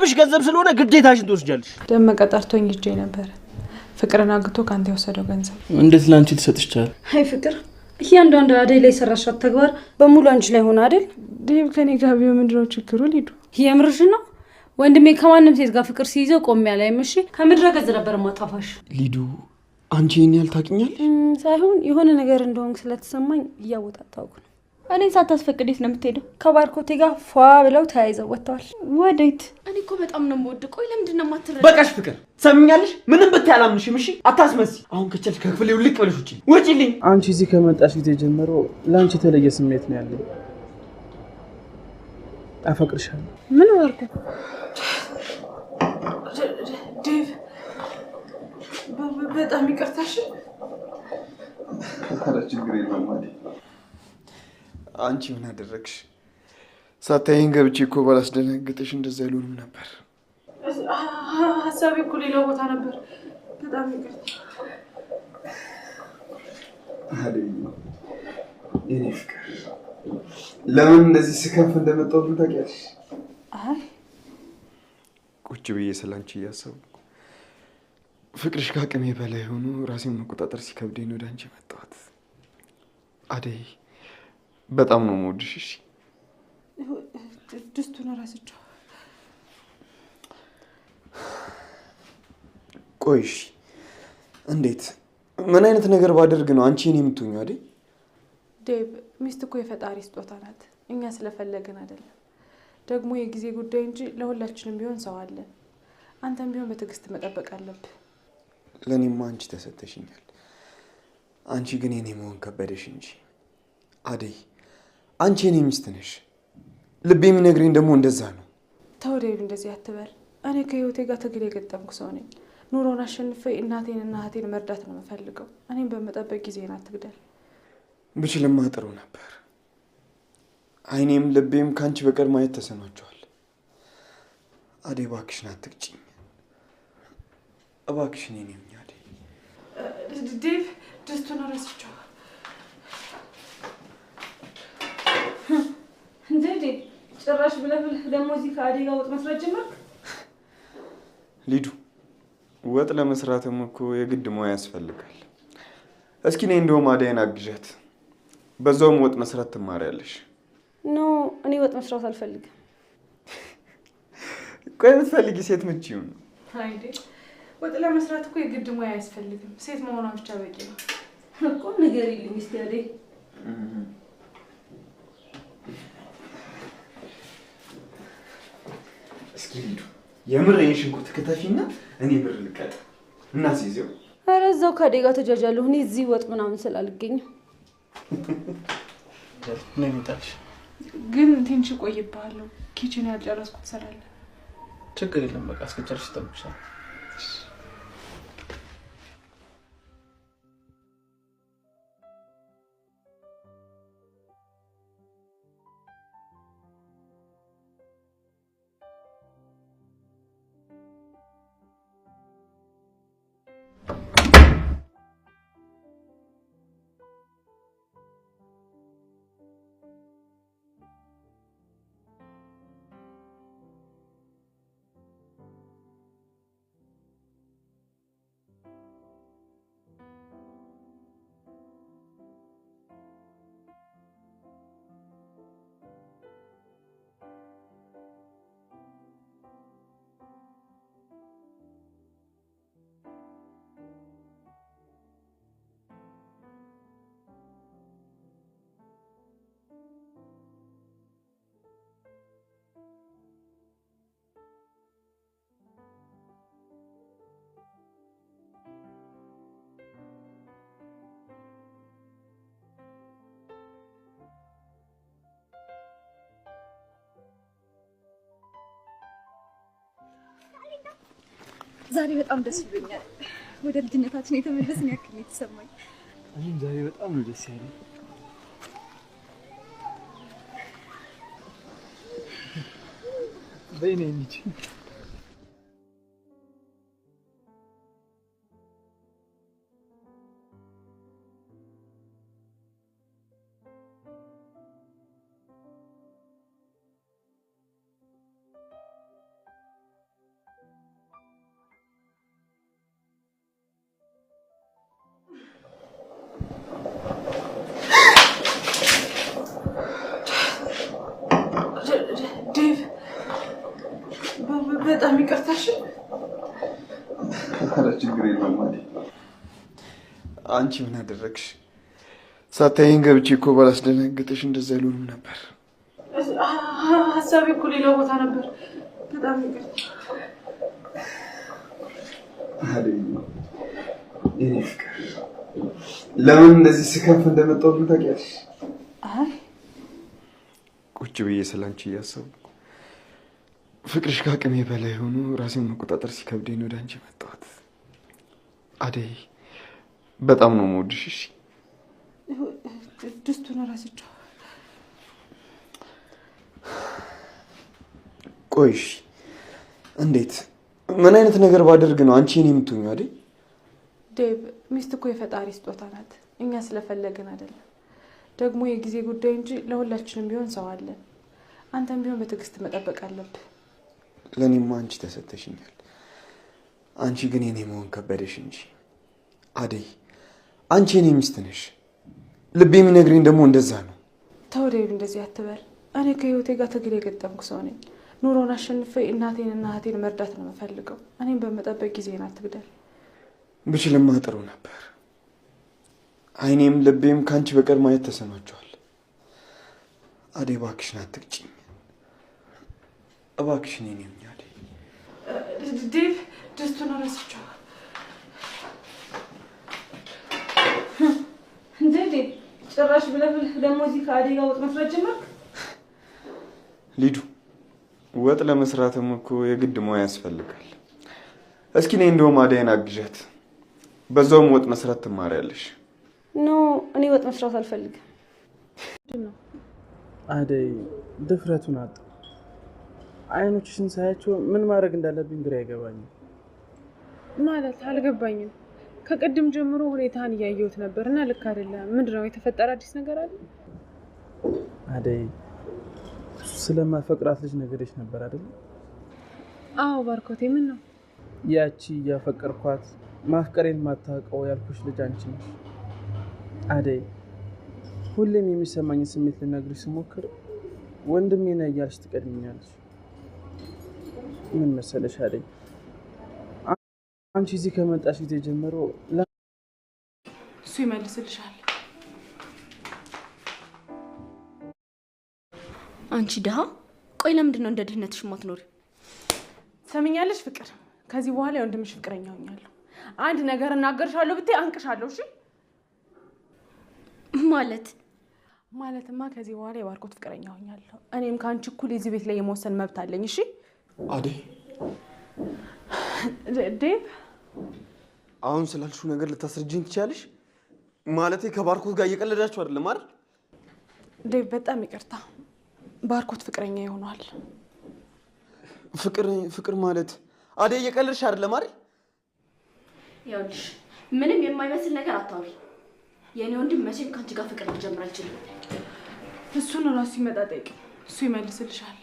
የላብሽ ገንዘብ ስለሆነ ግዴታሽን ትወስጃለሽ። ደመቀ ጠርቶኝ ሂጄ ነበር። ፍቅርን አግቶ ካንተ የወሰደው ገንዘብ እንዴት ላንቺ ትሰጥቻለሽ? አይ ፍቅር እያንዳንዱ አደይ ላይ ሰራሻት ተግባር በሙሉ አንቺ ላይ ሆነ አይደል? ዴቭ ከኔ ጋር ቢሆን ምንድነው ችግሩ? ሊዱ የምርሽ ነው? ወንድሜ ከማንም ሴት ጋር ፍቅር ሲይዘው ቆም ያላይም። እሺ ከምድረ ገጽ ነበር ማጣፋሽ። ሊዱ አንቺ እኔ ያልታውቂኛለሽ ሳይሆን የሆነ ነገር እንደሆንክ ስለተሰማኝ እያወጣጣው ነው። እኔን ሳታስፈቅድ የት ነው የምትሄደው? ከባርኮቴ ጋር ፏ ብለው ተያይዘው ወጥተዋል። ወዴት? እኔ እኮ በጣም ነው የምወድ። ቆይ ለምንድን ነው የማትረዳ? በቃሽ ፍቅር ሰምኛለሽ። ምንም ብታይ አላምንሽም። እሺ አታስመስይ። አሁን ከቻልሽ ከክፍሌ ውልቅ ብለሽ ውጪልኝ። አንቺ እዚህ ከመጣሽ ጊዜ ጀምሮ ለአንቺ የተለየ ስሜት ነው ያለኝ። አፈቅርሻለሁ። ምን ወርኩ? ዴቭ በጣም ይቅርታሽ። ችግር የለም ማለት አንቺ ምን አደረግሽ? ሳታይኝ ገብቼ እኮ ባላስደነግጥሽ እንደዛ አይሉንም ነበር። ሀሳቤ እኮ ሌላ ቦታ ነበር። በጣም ይቅርታ። የኔ ፍቅር ለምን እንደዚህ ስከፍ እንደመጣሁ ታውቂያለሽ? አይ ቁጭ ብዬ ስላንቺ እያሰብኩ ፍቅርሽ ከአቅሜ በላይ ሆኖ ራሴን መቆጣጠር ሲከብደኝ ወደ አንቺ መጣሁት። አደይ በጣም ነው የምወድሽ። እሺ ድስቱን እረስቸው። ቆይሽ እንዴት ምን አይነት ነገር ባደርግ ነው አንቺ እኔ የምትሆኚው? አደይ ዴቭ ሚስት እኮ የፈጣሪ ስጦታ ናት። እኛ ስለፈለግን አይደለም። ደግሞ የጊዜ ጉዳይ እንጂ ለሁላችንም ቢሆን ሰው አለን። አንተም ቢሆን በትዕግስት መጠበቅ አለብህ። ለእኔማ አንቺ ተሰጥተሽኛል። አንቺ ግን የኔ መሆን ከበደሽ እንጂ። አደይ አንቺ የኔ ሚስት ነሽ። ልቤ የሚነግረኝ ደግሞ እንደዛ ነው። ተው ዴቭ እንደዚህ አትበል። እኔ ከህይወቴ ጋር ትግል የገጠምኩ ሰው ነኝ። ኑሮን አሸንፌ እናቴንና እህቴን መርዳት ነው የምፈልገው። እኔም በመጠበቅ ጊዜን አትግደል። ብችልማ ጥሩ ነበር። አይኔም ልቤም ከአንቺ በቀር ማየት ተሰናቸዋል። አደይ እባክሽን አትቅጭኝ። እባክሽን የኔ ነኝ አደይ። ዴቭ ድስቱን እረስቸው። እንዴ ጭራሽ ብለህ ደግሞ እዚህ ከአደይ ጋር ወጥ መስራት ጀመርክ? ሊዱ ወጥ ለመስራትም እኮ የግድ ሙያ ያስፈልጋል። እስኪ ነይ እንደውም አደይን አግዣት። በዛውም ወጥ መስራት ትማሪያለሽ። ኖ እኔ ወጥ መስራት አልፈልግም። ቆይ የምትፈልጊ ሴት ምች ይሁን። አይዴ ወጥ ለመስራት እኮ የግድ ሙያ አያስፈልግም። ሴት መሆኗ ብቻ በቂ ነው እኮ። ነገር ይልኝ እስቲ አደይ። እስኪ ሊዱ የምር ሽንኩርት ከተፊና እኔ ብር ልቀጥ እና ሲይዘው። ኧረ እዛው ከአደይ ጋር ተጃጃለሁ። እኔ እዚህ ወጥ ምናምን ስላልገኝ ምን ይጣልሽ? ግን ትንሽ ቆይብሃለሁ። ኪችን ያልጨረስኩት እሰራለሁ። ችግር የለም በቃ እስከጨርሽ እጠብቅሻለሁ። ዛሬ በጣም ደስ ብሎኛል። ወደ ልጅነታችን የተመለስን ያክል የተሰማኝ። እኔም ዛሬ በጣም ነው ደስ ያለኝ። በእኔ እንጂ በጣም ይቅርታሽ። ኧረ ችግር የለውም ማለት አንቺ ምን አደረግሽ? ሳታይኝ ገብቼ እኮ ባላስደነግጥሽ እንደዛ አይሉንም ነበር። ሀሳቤ እኮ ሌላ ቦታ ነበር። በጣም ይቅርታ። የኔ ፍቅር ለምን እንደዚህ ስከፍ እንደመጣሁልኝ ታውቂያለሽ? አይ ቁጭ ብዬ ስላንቺ እያሰብኩ ፍቅርሽ ከአቅሜ በላይ ሆኖ ራሴን መቆጣጠር ሲከብደኝ ወደ አንቺ መጣሁት። አደይ በጣም ነው የምወድሽ። እሺ ድስቱን እረስቸው። ቆይሽ እንዴት ምን አይነት ነገር ባደርግ ነው አንቺ እኔ የምትሆኚው? አደይ ዴቭ ሚስት እኮ የፈጣሪ ስጦታ ናት። እኛ ስለፈለግን አይደለም። ደግሞ የጊዜ ጉዳይ እንጂ ለሁላችንም ቢሆን ሰው አለን። አንተም ቢሆን በትዕግስት መጠበቅ አለብህ። ለእኔማ አንቺ ተሰጥተሽኛል። አንቺ ግን የኔ መሆን ከበደሽ እንጂ። አደይ አንቺ የኔ ሚስት ነሽ። ልቤ የሚነግረኝ ደግሞ እንደዛ ነው። ተው ዴቭ እንደዚህ አትበል። እኔ ከህይወቴ ጋር ትግል የገጠምኩ ሰው ነኝ። ኑሮን አሸንፌ እናቴንና እህቴን መርዳት ነው የምፈልገው። እኔም በመጠበቅ ጊዜን አትግደል። ብችልማ ጥሩ ነበር። አይኔም ልቤም ከአንቺ በቀር ማየት ተሰናቸዋል። አደይ እባክሽን አትቅጭኝ። እባክሽን የኔ ነኝ አደይ። ዴቭ ድስቱን እረስቸው። እንዴ ጭራሽ ብለህ ደግሞ እዚህ ከአደይ ጋር ወጥ መስራት ጀመርክ? ሊዱ ወጥ ለመስራትም እኮ የግድ ሙያ ያስፈልጋል። እስኪ እኔ እንደውም አደይን አግዣት፣ በዛውም ወጥ መስራት ትማሪያለሽ። ኖ እኔ ወጥ መስራት አልፈልግም። አደይ ድፍረቱን አጣ። አይኖችሽን ሳያቸው ምን ማድረግ እንዳለብኝ ግራ አይገባኝም። ማለት አልገባኝም። ከቅድም ጀምሮ ሁኔታን እያየሁት ነበርና ልክ አይደለም። ምንድነው የተፈጠረ አዲስ ነገር አለ? አደይ ስለማፈቅራት ልጅ ነገርሽ ነበር አይደል? አዎ ባርኮቴ፣ ምን ነው? ያቺ ያፈቀርኳት ማፍቀሬን ማታውቀው ያልኩሽ ልጅ አንቺ ነሽ አደይ። ሁሌም የሚሰማኝ ስሜት ልነግርሽ ስሞክር ወንድሜ ነህ እያልሽ ትቀድሚኛለሽ። ምን መሰለሽ አደይ፣ አንቺ እዚህ ከመጣሽ ጊዜ ጀምሮ እሱ ይመልስልሻል። አንቺ ደሃ፣ ቆይ ለምንድን ነው እንደ ድህነትሽ ማትኖሪ? ሰሚኛለሽ ፍቅር፣ ከዚህ በኋላ የወንድምሽ ፍቅረኛ ሆኛለሁ። አንድ ነገር እናገርሻለሁ ብትይ አንቅሻለሁ። እሺ ማለትማ ከዚህ በኋላ የባርኮት ፍቅረኛ ሆኛለሁ። እኔም ከአንቺ እኩል የዚህ ቤት ላይ የመወሰን መብት አለኝ። እሺ አደይ፣ ዴቭ አሁን ስላልሽው ነገር ልታስረጅኝ ትችያለሽ? ማለቴ ከባርኮት ጋር እየቀለዳችሁ አይደለም አይደል? ዴቭ በጣም ይቅርታ፣ ባርኮት ፍቅረኛ ይሆናል። ፍቅር ማለት አደይ እየቀለድሽ አይደለም አይደል? ይኸውልሽ ምንም የማይመስል ነገር አታውሪ። የኔ ወንድም መቼም ከአንቺ ጋር ፍቅር ሊጀምር አይችልም። እሱን ራሱ ይመጣ ጠይቅ፣ እሱ ይመልስልሻል።